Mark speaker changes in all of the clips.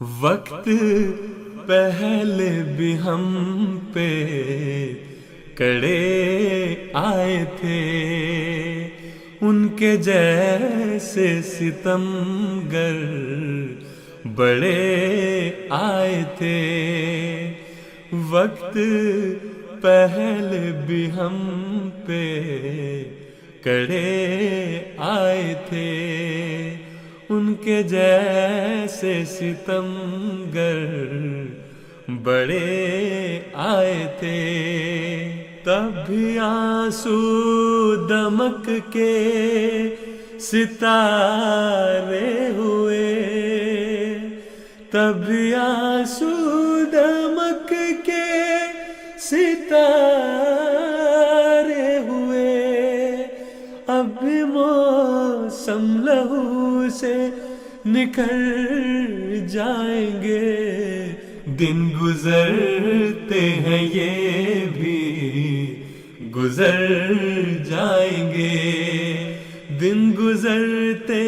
Speaker 1: وقت پہلے بھی ہم پہ کڑے آئے تھے، ان کے جیسے ستمگر بڑے آئے تھے۔ وقت پہلے بھی ہم پہ کڑے آئے تھے، ان کے جیسے ستمگر بڑے آئے تھے۔ تب بھی آنسو دمک کے ستارے ہوئے، تب بھی آنسو دمک کے ستارے ہوئے۔ اب بھی موسم لہو سے نکل جائیں گے، دن گزرتے ہیں یہ بھی گزر جائیں گے، دن گزرتے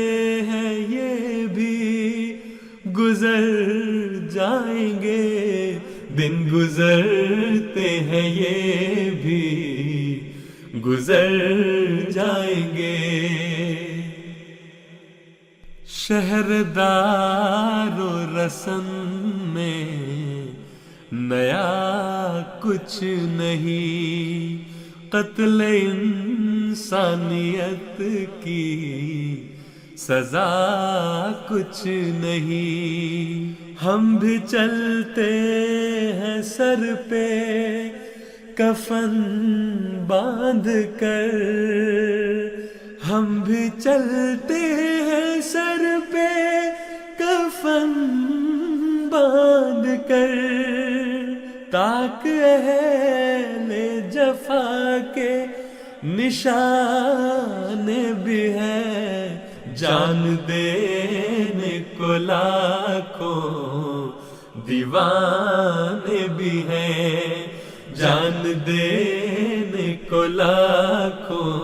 Speaker 1: ہیں یہ بھی گزر جائیں گے، دن گزرتے ہیں یہ بھی گزر جائیں گے۔ شہردار و رسن میں نیا کچھ نہیں، قتل انسانیت کی سزا کچھ نہیں۔ ہم بھی چلتے ہیں سر پہ کفن باندھ کر، ہم بھی چلتے ہیں سر پہ کفن باندھ کر، تاک اہل جفا کے نشان بھی ہے، جان دینے کو لاکھوں دیوانے بھی ہیں، جان دینے کو لاکھوں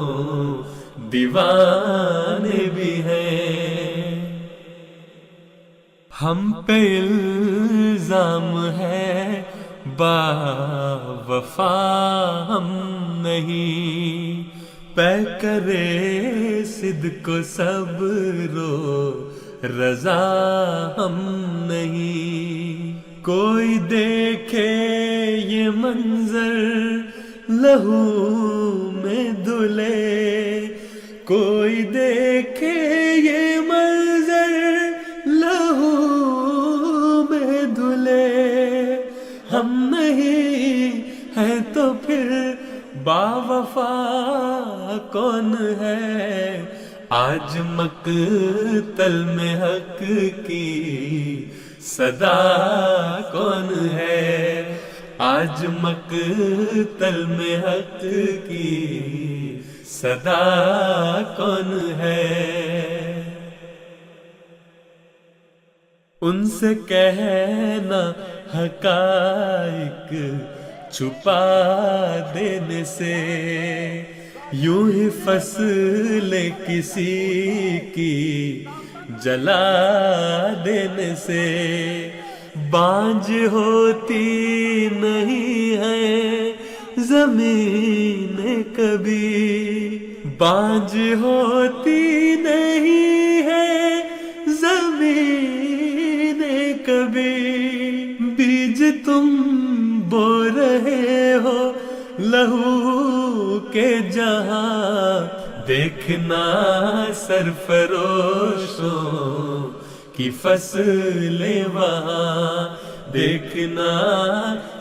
Speaker 1: دیوانے بھی ہیں۔ ہم پہ الزام ہے با وفا ہم نہیں، پے کرے صدق و صبر و رضا ہم نہیں۔ کوئی دیکھے یہ منظر لہو میں دھلے، کوئی دیکھے یہ منظر لہو میں دھلے، ہم نہیں ہیں تو پھر با وفا کون ہے؟ آج مقتل میں حق کی صدا کون ہے؟ آج مقتل میں حق کی صدا کون ہے؟ ان سے کہنا حقائق چھپا دینے سے، یوں ہی فصل کسی کی جلا دینے سے، بانجھ ہوتی نہیں ہے زمین کبھی، بانجھ ہوتی نہیں ہے زمین کبھی، بیج تم بو رہے ہو لہو کے جہاں، دیکھنا سرفروشوں کی فصلیں وہاں، دیکھنا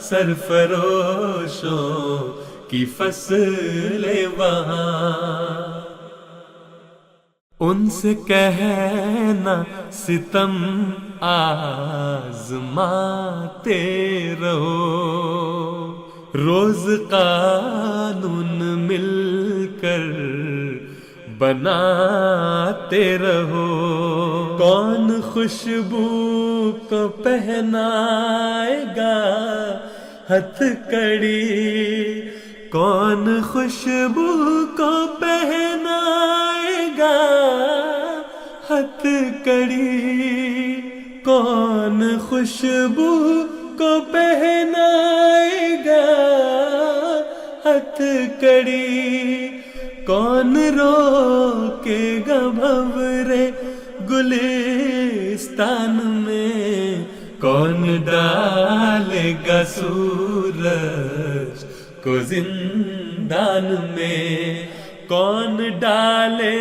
Speaker 1: سرفروشوں کی فصلیں وہاں۔ ان سے کہنا ستم آزماتے رہو، روز قانون مل کر بناتے رہو۔ کون خوشبو کو پہنائے گا ہتھ کڑی، کون خوشبو کو پہنائے گا ہتھ کڑی، کون خوشبو کو پہنائے گا ہتھ کڑی، کون روکے گا بھنورے گلستان میں، کون ڈالے گا سورج کو زندان میں، کون ڈالے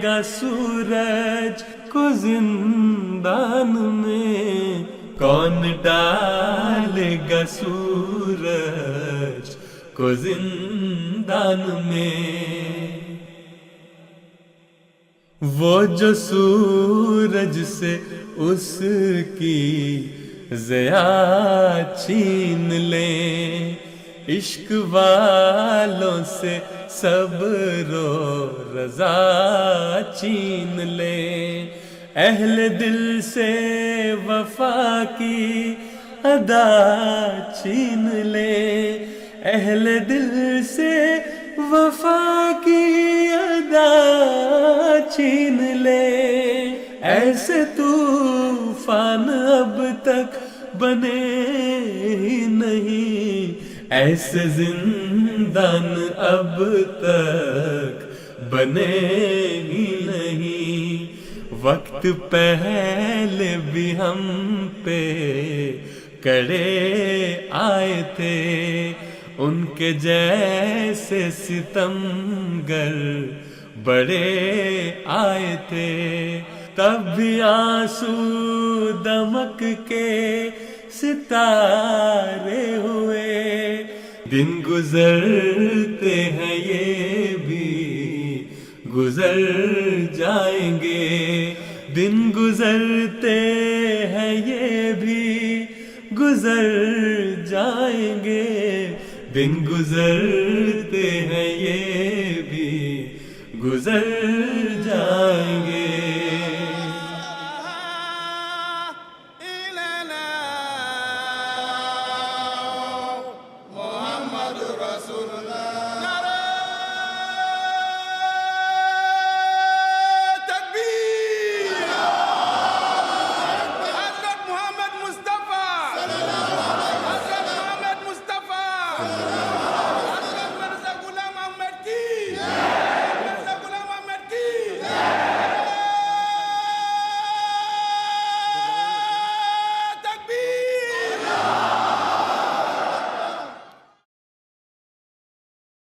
Speaker 1: گا سورج کو زندان میں، کون ڈالے گا سورج کو زندان میں۔ وہ جو سورج سے اس کی ضیاء چھین لے، عشق والوں سے صبر و رضا چھین لے، اہل دل سے وفا کی ادا چھین لے، اہل دل سے وفا کی ادا چھین لے، ایسے طوفان اب تک بنے ہی نہیں، ایسے زندان اب تک بنے ہی نہیں، وقت پہلے بھی ہم پہ کڑے آئے تھے، ان کے جیسے ستمگر بڑے آئے تھے، تب بھی آنسو دمک کے ستارے ہوئے، دن گزرتے ہیں یہ بھی گزر جائیں گے، دن گزرتے ہیں یہ بھی گزر جائیں گے، دن گزرتے ہیں یہ بھی گزر جائیں گے۔